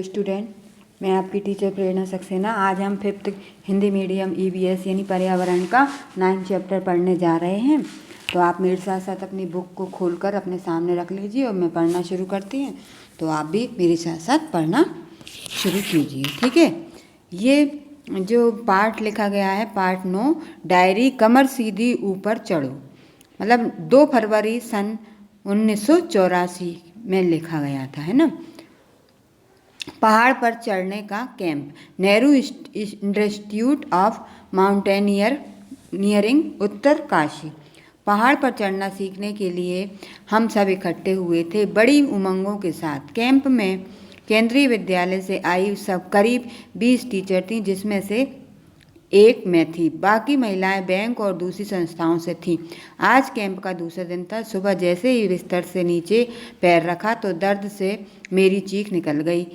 Student, मैं आपकी teacher प्रेरणा सक्सेना। आज हम 5th हिंदी मीडियम EVS यानी पर्यावरण का 9th चैप्टर पढ़ने जा रहे हैं। तो आप मेरे साथ साथ अपनी बुक को खोलकर अपने सामने रख लीजिए और मैं पढ़ना शुरू करती हूँ। तो आप भी मेरे साथ साथ पढ़ना शुरू कीजिए, ठीक है। ये जो पाठ लिखा गया है, पाठ 9, डायरी कमर सीधी ऊपर चढ़ो, मतलब 2 फरवरी सन 1984 में लिखा गया था, है ना। पहाड़ पर चढ़ने का camp, Nehru institute of mountaineering, Uttarkashi. पहाड़ पर चढ़ना सीखने के लिए हम सब इकट्ठे हुए थे बड़ी उमंगों के साथ। कैंप में केंद्रीय विद्यालय से आई सब करीब 20 टीचर थीं, जिसमें से एक मैं थी। बाकी महिलाएं बैंक और दूसरी संस्थाओं से थीं। आज कैंप का दूसरा दिन था। सुबह जैसे ही बिस्तर से नीचे पैर रखा तो दर्द से मेरी चीख निकल गई।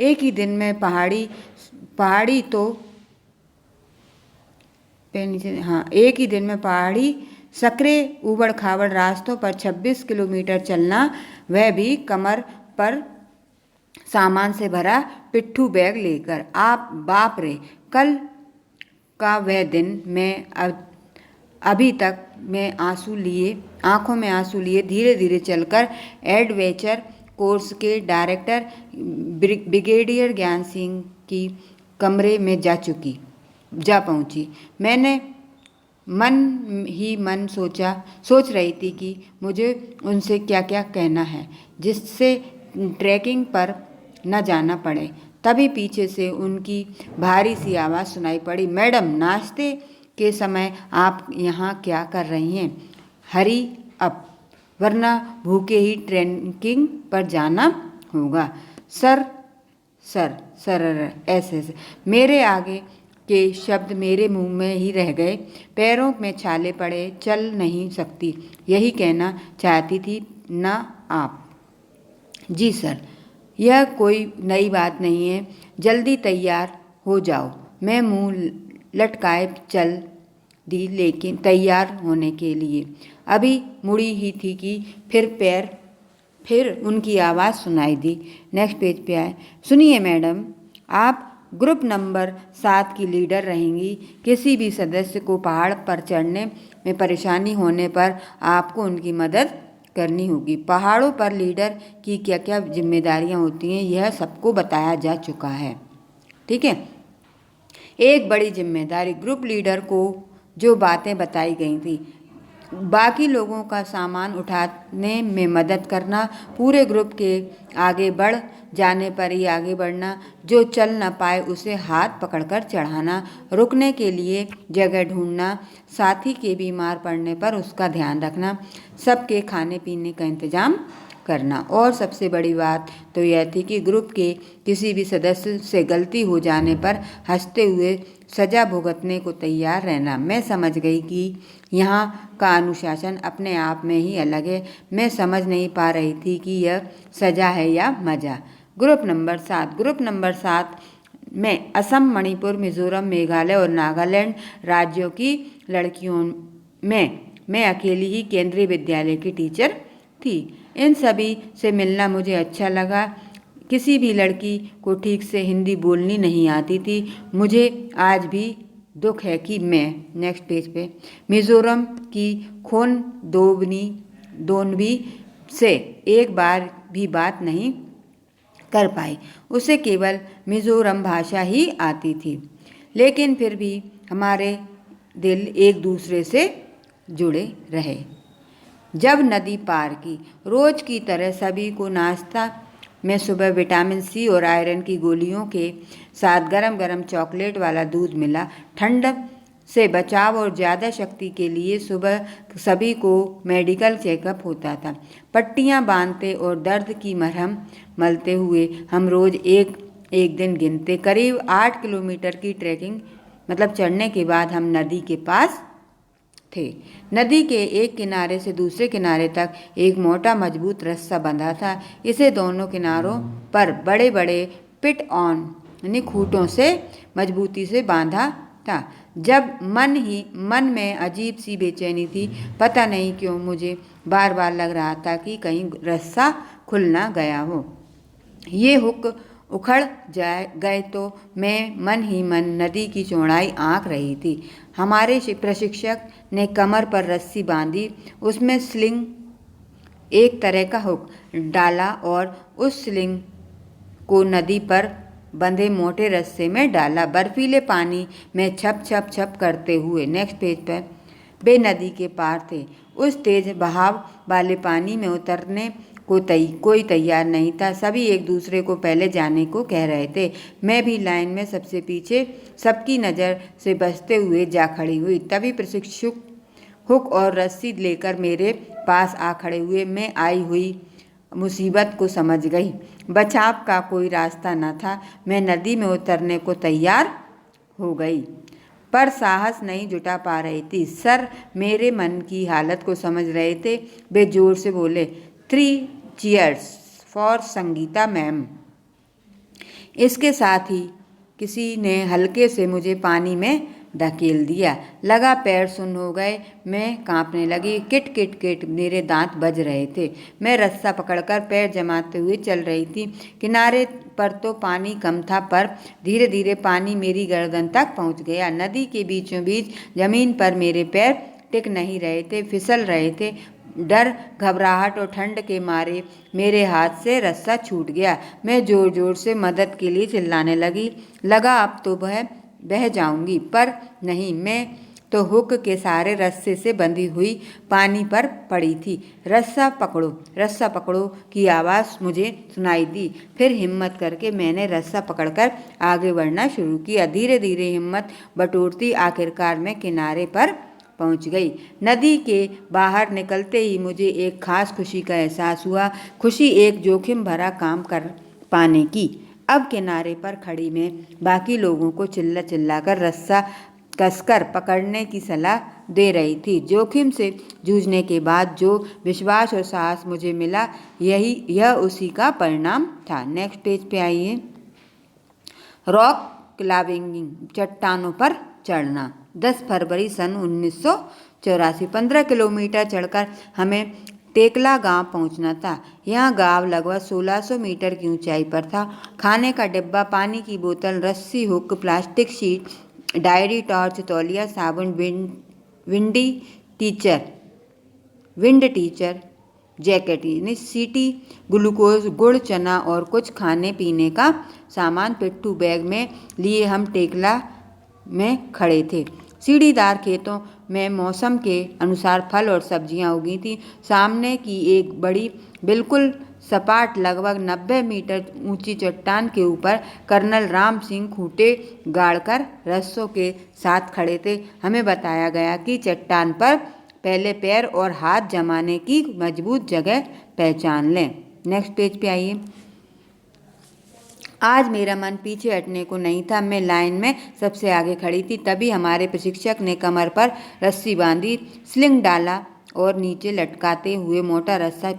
एक ही दिन में पहाड़ी सकरे ऊबड़ खाबड़ रास्तों पर 26 किलोमीटर चलना, वह भी कमर पर सामान से भरा पिट्ठू बैग लेकर। आप बाप रे, कल का वह दिन, मैं अभी तक मैं आंखों में आंसू लिए धीरे धीरे चलकर एडवेंचर कोर्स के डायरेक्टर ब्रिगेडियर ज्ञान सिंह की कमरे में जा पहुंची। मैंने मन ही मन सोच रही थी कि मुझे उनसे क्या क्या कहना है जिससे ट्रैकिंग पर न जाना पड़े। तभी पीछे से उनकी भारी सी आवाज़ सुनाई पड़ी, मैडम, नाश्ते के समय आप यहाँ क्या कर रही हैं? हरी अप, वरना भूखे ही ट्रैकिंग पर जाना होगा। सर ऐसे मेरे आगे के शब्द मेरे मुंह में ही रह गए। पैरों में छाले पड़े, चल नहीं सकती, यही कहना चाहती थी ना आप? जी सर, यह कोई नई बात नहीं है, जल्दी तैयार हो जाओ। मैं मुंह लटकाए चल दी, लेकिन तैयार होने के लिए अभी मुड़ी ही थी कि फिर उनकी आवाज़ सुनाई दी। नेक्स्ट पेज पे आए। सुनिए मैडम, आप ग्रुप नंबर 7 की लीडर रहेंगी। किसी भी सदस्य को पहाड़ पर चढ़ने में परेशानी होने पर आपको उनकी मदद करनी होगी। पहाड़ों पर लीडर की क्या क्या जिम्मेदारियां होती हैं, यह सबको बताया जा चुका है, ठीक है। एक बड़ी जिम्मेदारी, ग्रुप लीडर को जो बातें बताई गई थी, बाकी लोगों का सामान उठाने में मदद करना, पूरे ग्रुप के आगे बढ़ जाने पर ही आगे बढ़ना, जो चल न पाए उसे हाथ पकड़कर चढ़ाना, रुकने के लिए जगह ढूंढना, साथी के बीमार पड़ने पर उसका ध्यान रखना, सबके खाने पीने का इंतजाम करना। और सबसे बड़ी बात तो यह थी कि ग्रुप के किसी भी सदस्य से गलती हो जाने पर हंसते हुए सजा भुगतने को तैयार रहना। मैं समझ गई कि यहाँ का अनुशासन अपने आप में ही अलग है। मैं समझ नहीं पा रही थी कि यह सजा है या मजा। ग्रुप नंबर 7 में असम, मणिपुर, मिजोरम, मेघालय और नागालैंड राज्यों की लड़कियों में मैं अकेली ही केंद्रीय विद्यालय की टीचर थी। इन सभी से मिलना मुझे अच्छा लगा। किसी भी लड़की को ठीक से हिंदी बोलनी नहीं आती थी। मुझे आज भी दुख है कि मैं, नेक्स्ट पेज पे, मिजोरम की खोन दोनवी से एक बार भी बात नहीं कर पाई। उसे केवल मिजोरम भाषा ही आती थी, लेकिन फिर भी हमारे दिल एक दूसरे से जुड़े रहे। जब नदी पार की, रोज की तरह सभी को नाश्ता में सुबह विटामिन सी और आयरन की गोलियों के साथ गरम गरम चॉकलेट वाला दूध मिला। ठंड से बचाव और ज़्यादा शक्ति के लिए सुबह सभी को मेडिकल चेकअप होता था। पट्टियाँ बांधते और दर्द की मरहम मलते हुए हम रोज़ एक दिन गिनते। करीब 8 किलोमीटर की ट्रैकिंग मतलब चढ़ने के बाद हम नदी के पास थे। नदी के एक किनारे से दूसरे किनारे तक एक मोटा मजबूत रस्सा बंधा था। इसे दोनों किनारों पर बड़े बड़े पिट ऑन यानी खूंटों से मजबूती से बांधा था। जब मन में अजीब सी बेचैनी थी। पता नहीं क्यों मुझे बार बार लग रहा था कि कहीं रस्सा खुल ना गया हो। ये हुक उखड़ जाए गए तो मैं मन ही मन नदी की चौड़ाई आंक रही थी। हमारे प्रशिक्षक ने कमर पर रस्सी बांधी, उसमें स्लिंग एक तरह का हुक डाला और उस स्लिंग को नदी पर बंधे मोटे रस्से में डाला। बर्फीले पानी में छप छप छप करते हुए नेक्स्ट पेज पर वे नदी के पार थे। उस तेज बहाव वाले पानी में उतरने को कोई तैयार नहीं था। सभी एक दूसरे को पहले जाने को कह रहे थे। मैं भी लाइन में सबसे पीछे सबकी नज़र से बचते हुए जा खड़ी हुई। तभी प्रशिक्षक हुक और रस्सी लेकर मेरे पास आ खड़े हुए। मैं आई हुई मुसीबत को समझ गई। बचाव का कोई रास्ता न था। मैं नदी में उतरने को तैयार हो गई पर साहस नहीं जुटा पा रही थी। सर मेरे मन की हालत को समझ रहे थे। वे जोर से बोले, 3 चीयर्स फॉर संगीता मैम। इसके साथ ही किसी ने हल्के से मुझे पानी में धकेल दिया। लगा पैर सुन्न हो गए। मैं कांपने लगी। किट किट किट मेरे दांत बज रहे थे। मैं रस्सा पकड़कर पैर जमाते हुए चल रही थी। किनारे पर तो पानी कम था पर धीरे धीरे पानी मेरी गर्दन तक पहुंच गया। नदी के बीचों बीच जमीन पर मेरे पैर टिक नहीं रहे थे, फिसल रहे थे। डर, घबराहट और ठंड के मारे मेरे हाथ से रस्सा छूट गया। मैं जोर जोर से मदद के लिए चिल्लाने लगी। लगा अब तो बह जाऊंगी, पर नहीं, मैं तो हुक के सहारे रस्से से बंधी हुई पानी पर पड़ी थी। रस्सा पकड़ो की आवाज़ मुझे सुनाई दी। फिर हिम्मत करके मैंने रस्सा पकड़कर आगे बढ़ना शुरू किया। धीरे धीरे हिम्मत बटोरती आखिरकार मैं किनारे पर पहुंच गई। नदी के बाहर निकलते ही मुझे एक खास खुशी का एहसास हुआ। खुशी एक जोखिम भरा काम कर पाने की। अब किनारे पर खड़ी मैं बाकी लोगों को चिल्ला चिल्ला कर रस्सा कसकर पकड़ने की सलाह दे रही थी। जोखिम से जूझने के बाद जो विश्वास और साहस मुझे मिला, यह उसी का परिणाम था। नेक्स्ट पेज पे आइए। रॉक क्लाइंबिंग, चट्टानों पर चढ़ना। 10 फरवरी सन 1984। 15 किलोमीटर चढ़कर हमें टेकला गांव पहुंचना था। यह गांव लगभग 1600 मीटर की ऊंचाई पर था। खाने का डिब्बा, पानी की बोतल, रस्सी, hook, plastic sheet, diary, torch, तौलिया, साबुन, विंड टीचर जैकेट यानी सीटी, ग्लूकोज, गुड़, चना और कुछ खाने पीने का सामान पिट्ठू बैग में लिए हम टेकला में खड़े थे। सीढ़ीदार खेतों में मौसम के अनुसार फल और सब्जियां उगी थी। सामने की एक बड़ी बिल्कुल सपाट लगभग 90 मीटर ऊंची चट्टान के ऊपर कर्नल राम सिंह खूंटे गाड़कर रस्सों के साथ खड़े थे। हमें बताया गया कि चट्टान पर पहले पैर और हाथ जमाने की मजबूत जगह पहचान लें। नेक्स्ट पेज पे आइए। आज मेरा मन पीछे हटने को नहीं था। मैं लाइन में सबसे आगे खड़ी थी। तभी हमारे प्रशिक्षक ने कमर पर रस्सी बांधी, स्लिंग डाला और नीचे लटकाते हुए मोटा रस्सा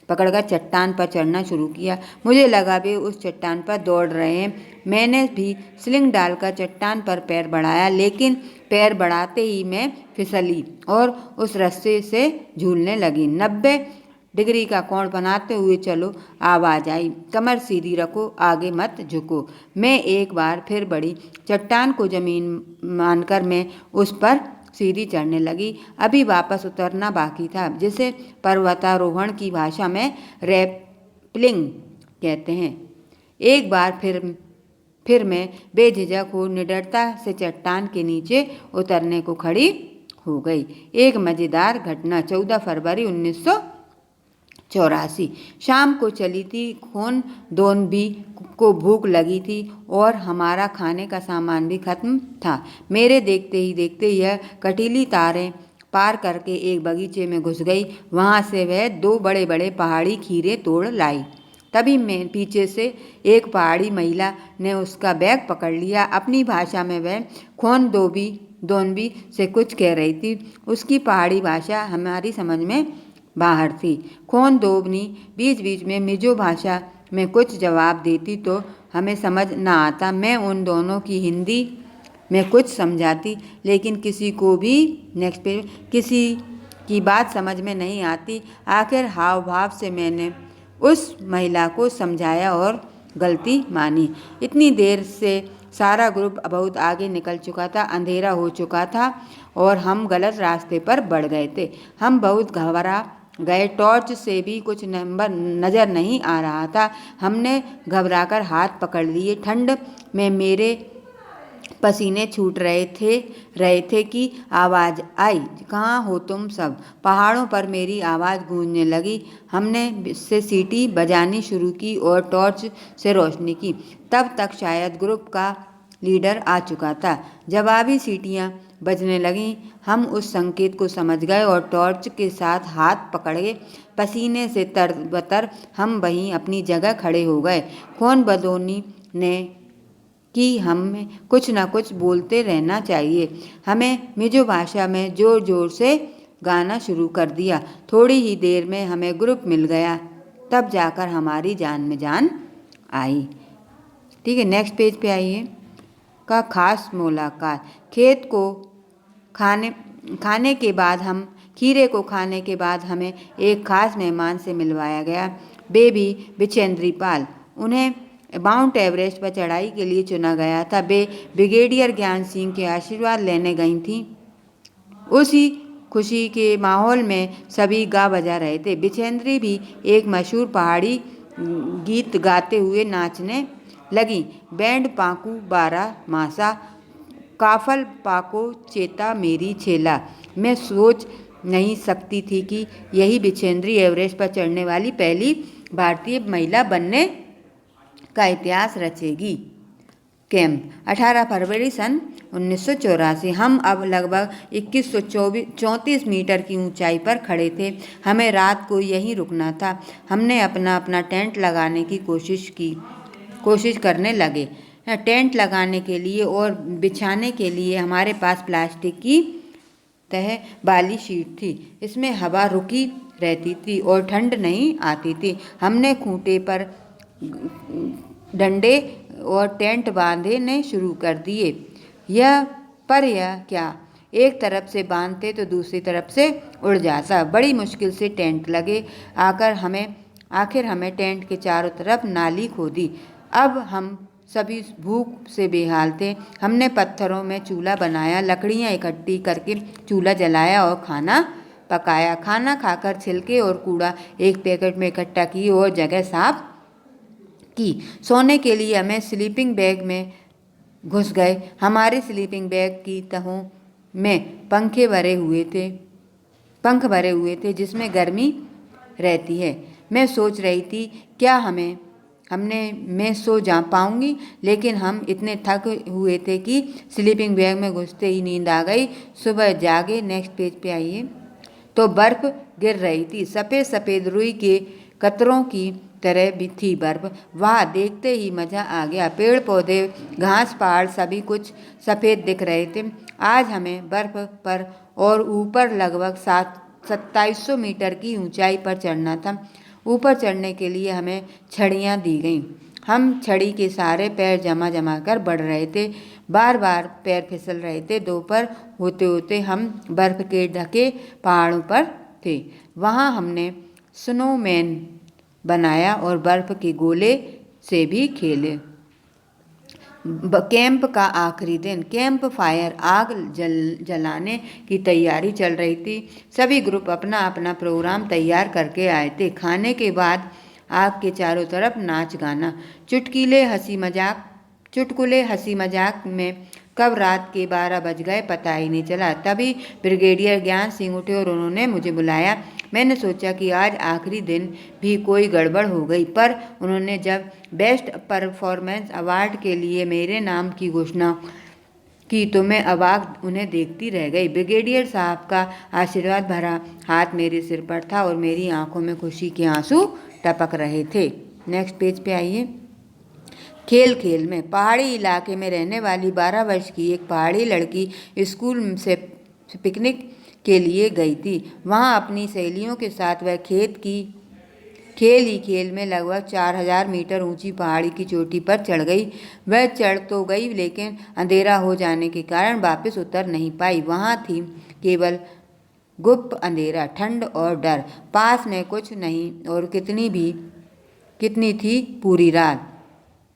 पकड़कर चट्टान पर चढ़ना शुरू किया। मुझे लगा वे उस चट्टान पर दौड़ रहे हैं। मैंने भी स्लिंग डालकर चट्टान पर पैर बढ़ाया, लेकिन पैर बढ़ाते ही मैं फिसली और उस रस्से से झूलने लगी। 90 डिग्री का कोण बनाते हुए चलो, आवाज़ आई, कमर सीधी रखो, आगे मत झुको। मैं एक बार फिर बढ़ी। चट्टान को जमीन मानकर मैं उस पर सीढ़ी चढ़ने लगी। अभी वापस उतरना बाकी था, जिसे पर्वतारोहण की भाषा में रैपलिंग कहते हैं। एक बार फिर मैं बेझिझक हो निडरता से चट्टान के नीचे उतरने को खड़ी हो गई। एक मज़ेदार घटना। 14 फरवरी 1984। शाम को चली थी। खून दोन भी को भूख लगी थी और हमारा खाने का सामान भी खत्म था। मेरे देखते ही देखते यह कटीली तारें पार करके एक बगीचे में घुस गई। वहाँ से वह 2 बड़े बड़े पहाड़ी खीरे तोड़ लाई। तभी मैं पीछे से एक पहाड़ी महिला ने उसका बैग पकड़ लिया। अपनी भाषा में वह खोन दोनबी से कुछ कह रही थी। उसकी पहाड़ी भाषा हमारी समझ में बाहर थी। खोन दोबनी बीच बीच में मिजो भाषा में कुछ जवाब देती तो हमें समझ न आता। मैं उन दोनों की हिंदी में कुछ समझाती, लेकिन किसी को भी किसी की बात समझ में नहीं आती। आखिर हाव भाव से मैंने उस महिला को समझाया और गलती मानी। इतनी देर से सारा ग्रुप बहुत आगे निकल चुका था, अंधेरा हो चुका था और हम गलत रास्ते पर बढ़ गए थे। हम बहुत घबरा गए, टॉर्च से भी कुछ नज़र नहीं आ रहा था। हमने घबराकर हाथ पकड़ लिए। ठंड में मेरे पसीने छूट रहे थे कि आवाज़ आई, कहाँ हो तुम सब? पहाड़ों पर मेरी आवाज़ गूंजने लगी। हमने से सीटी बजानी शुरू की और टॉर्च से रोशनी की। तब तक शायद ग्रुप का लीडर आ चुका था। जवाबी सीटियाँ बजने लगीं। हम उस संकेत को समझ गए और टॉर्च के साथ हाथ पकड़े पसीने से तरबतर हम वहीं अपनी जगह खड़े हो गए। कौन बदोनी ने कि हमें कुछ न कुछ बोलते रहना चाहिए। हमें मिजो भाषा में जोर जोर से गाना शुरू कर दिया। थोड़ी ही देर में हमें ग्रुप मिल गया। तब जाकर हमारी जान में जान आई। ठीक है, नेक्स्ट पेज पे आइए। का खास मुलाकात। खाने के बाद हम खीरे को खाने के बाद हमें एक खास मेहमान से मिलवाया गया, बेबी बिचेंद्री पाल। उन्हें माउंट एवरेस्ट पर चढ़ाई के लिए चुना गया था। वे ब्रिगेडियर ज्ञान सिंह के आशीर्वाद लेने गई थीं। उसी खुशी के माहौल में सभी गा बजा रहे थे। बिचेंद्री भी एक मशहूर पहाड़ी गीत गाते हुए नाचने लगी। बैंड पाकू बारा मासा, काफल पाको चेता मेरी छेला। मैं सोच नहीं सकती थी कि यही बिचेंद्री एवरेस्ट पर चढ़ने वाली पहली भारतीय महिला बनने का इतिहास रचेगी। कैंप 18 फरवरी सन 1984। हम अब लगभग 2134 मीटर की ऊंचाई पर खड़े थे। हमें रात को यहीं रुकना था। हमने अपना टेंट लगाने की कोशिश करने लगे। टेंट लगाने के लिए और बिछाने के लिए हमारे पास प्लास्टिक की तह वाली शीट थी। इसमें हवा रुकी रहती थी और ठंड नहीं आती थी। हमने खूंटे पर डंडे और टेंट बांधने शुरू कर दिए। यह क्या, एक तरफ से बांधते तो दूसरी तरफ से उड़ जाता। बड़ी मुश्किल से टेंट लगे। आखिर हमें टेंट के चारों तरफ नाली खोदी। अब हम सभी भूख से बेहाल थे। हमने पत्थरों में चूल्हा बनाया, लकड़ियाँ इकट्ठी करके चूल्हा जलाया और खाना पकाया। खाना खाकर छिलके और कूड़ा एक पैकेट में इकट्ठा किए और जगह साफ की। सोने के लिए हमें स्लीपिंग बैग में घुस गए। हमारे स्लीपिंग बैग की तहों में पंख भरे हुए थे जिसमें गर्मी रहती है। मैं सोच रही थी क्या मैं सो जा पाऊंगी, लेकिन हम इतने थक हुए थे कि स्लीपिंग बैग में घुसते ही नींद आ गई। सुबह जागे। नेक्स्ट पेज पे आइए। तो बर्फ गिर रही थी। सफ़ेद सफ़ेद रुई के कतरों की तरह भी थी बर्फ। वाह, देखते ही मज़ा आ गया। पेड़ पौधे, घास, पहाड़ सभी कुछ सफ़ेद दिख रहे थे। आज हमें बर्फ पर और ऊपर लगभग 2700 मीटर की ऊंचाई पर चढ़ना था। ऊपर चढ़ने के लिए हमें छड़ियाँ दी गईं। हम छड़ी के सहारे पैर जमा कर बढ़ रहे थे। बार बार पैर फिसल रहे थे। दोपहर होते होते हम बर्फ के ढके पहाड़ों पर थे। वहाँ हमने स्नोमैन बनाया और बर्फ के गोले से भी खेले। कैंप का आखिरी दिन। कैंप फायर, आग जलाने की तैयारी चल रही थी। सभी ग्रुप अपना प्रोग्राम तैयार करके आए थे। खाने के बाद आग के चारों तरफ नाच गाना, चुटकुले हंसी मजाक में कब रात के 12 बज गए पता ही नहीं चला। तभी ब्रिगेडियर ज्ञान सिंह उठे और उन्होंने मुझे बुलाया। मैंने सोचा कि आज आखिरी दिन भी कोई गड़बड़ हो गई, पर उन्होंने जब बेस्ट परफॉर्मेंस अवार्ड के लिए मेरे नाम की घोषणा की तो मैं अवाक उन्हें देखती रह गई। ब्रिगेडियर साहब का आशीर्वाद भरा हाथ मेरे सिर पर था और मेरी आंखों में खुशी के आंसू टपक रहे थे। नेक्स्ट पेज पे आइए। खेल में। पहाड़ी इलाके में रहने वाली 12 वर्ष की एक पहाड़ी लड़की स्कूल से पिकनिक के लिए गई थी। वहाँ अपनी सहेलियों के साथ वह खेल में लगभग 4000 मीटर ऊंची पहाड़ी की चोटी पर चढ़ गई। वह चढ़ तो गई, लेकिन अंधेरा हो जाने के कारण वापस उतर नहीं पाई। वहाँ थी केवल गुप्त अंधेरा, ठंड और डर। पास में कुछ नहीं और कितनी भी कितनी थी पूरी रात,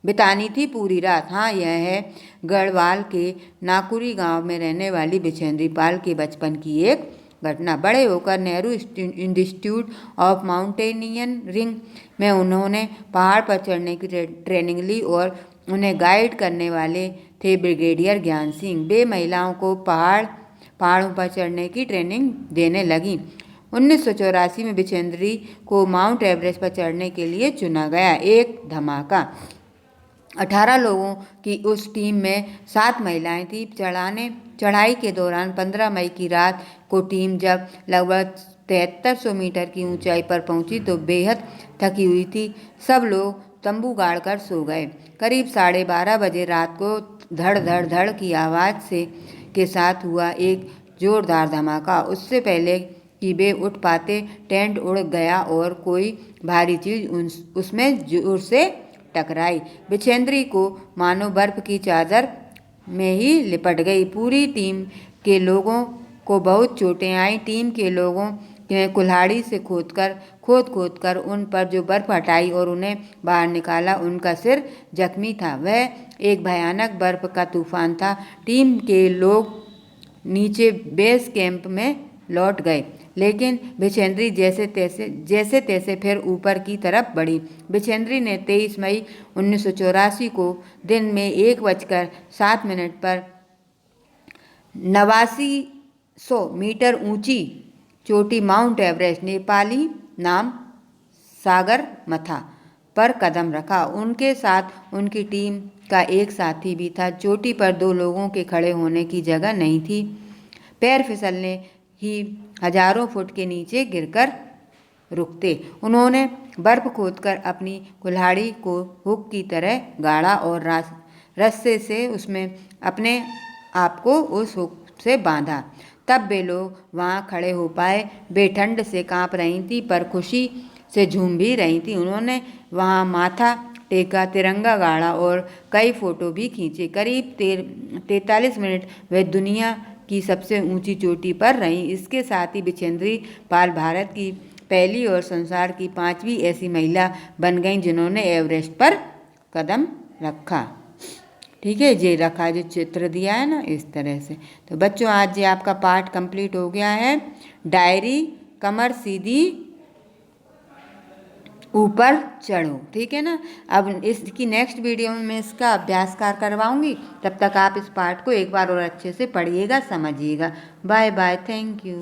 बितानी थी पूरी रात। हाँ, यह है गढ़वाल के नाकुरी गांव में रहने वाली बिछेंद्री पाल के बचपन की एक घटना। बड़े होकर नेहरू इंस्टीट्यूट ऑफ माउंटेनियरिंग में उन्होंने पहाड़ पर चढ़ने की ट्रेनिंग ली और उन्हें गाइड करने वाले थे ब्रिगेडियर ज्ञान सिंह। वे महिलाओं को पहाड़ों पर चढ़ने की ट्रेनिंग देने लगी। 1984 में बिछेंद्री को माउंट एवरेस्ट पर चढ़ने के लिए चुना गया। एक धमाका। 18 लोगों की उस टीम में 7 महिलाएं थीं। चढ़ाई के दौरान 15 मई की रात को टीम जब लगभग 7300 मीटर की ऊंचाई पर पहुंची तो बेहद थकी हुई थी। सब लोग तंबू गाड़कर सो गए। करीब 12:30 बजे रात को धड़ धड़ धड़ की आवाज़ के साथ हुआ एक जोरदार धमाका। उससे पहले कि वे उठ पाते, टेंट उड़ गया और कोई भारी चीज़ उसमें जोर से टकराई। बिछेंद्री को मानो बर्फ की चादर में ही लिपट गई। पूरी टीम के लोगों को बहुत चोटें आईं। टीम के लोगों ने कुल्हाड़ी से खोद कर उन पर जो बर्फ हटाई और उन्हें बाहर निकाला। उनका सिर जख्मी था। वह एक भयानक बर्फ का तूफान था। टीम के लोग नीचे बेस कैंप में लौट गए, लेकिन बिछेंद्री जैसे तैसे फिर ऊपर की तरफ बढ़ी। बिछेंद्री ने 23 मई 1984 को दिन में 1:07 पर 8900 मीटर ऊंची चोटी माउंट एवरेस्ट, नेपाली नाम सागरमथा, पर कदम रखा। उनके साथ उनकी टीम का एक साथी भी था। चोटी पर 2 लोगों के खड़े होने की जगह नहीं थी। पैर फिसलने ही हजारों फुट के नीचे गिरकर रुकते। उन्होंने बर्फ खोदकर अपनी कुल्हाड़ी को हुक की तरह गाड़ा और रस्से से उसमें अपने आप को उस हुक से बांधा। तब वे लोग वहाँ खड़े हो पाए। वे ठंड से कांप रही थी पर खुशी से झूम भी रही थी। उन्होंने वहाँ माथा टेका, तिरंगा गाड़ा और कई फोटो भी खींचे। करीब 43 मिनट वे दुनिया की सबसे ऊंची चोटी पर रहीं। इसके साथ ही बिछेंद्री पाल भारत की पहली और संसार की 5वीं ऐसी महिला बन गईं जिन्होंने एवरेस्ट पर कदम रखा। ठीक है, ये रखा जो चित्र दिया है ना, इस तरह से। तो बच्चों, आज ये आपका पाठ कंप्लीट हो गया है। डायरी कमर सीधी ऊपर चढ़ो, ठीक है ना। अब इसकी नेक्स्ट वीडियो में मैं इसका अभ्यास करवाऊंगी। तब तक आप इस पाठ को एक बार और अच्छे से पढ़िएगा, समझिएगा। Bye bye, thank you.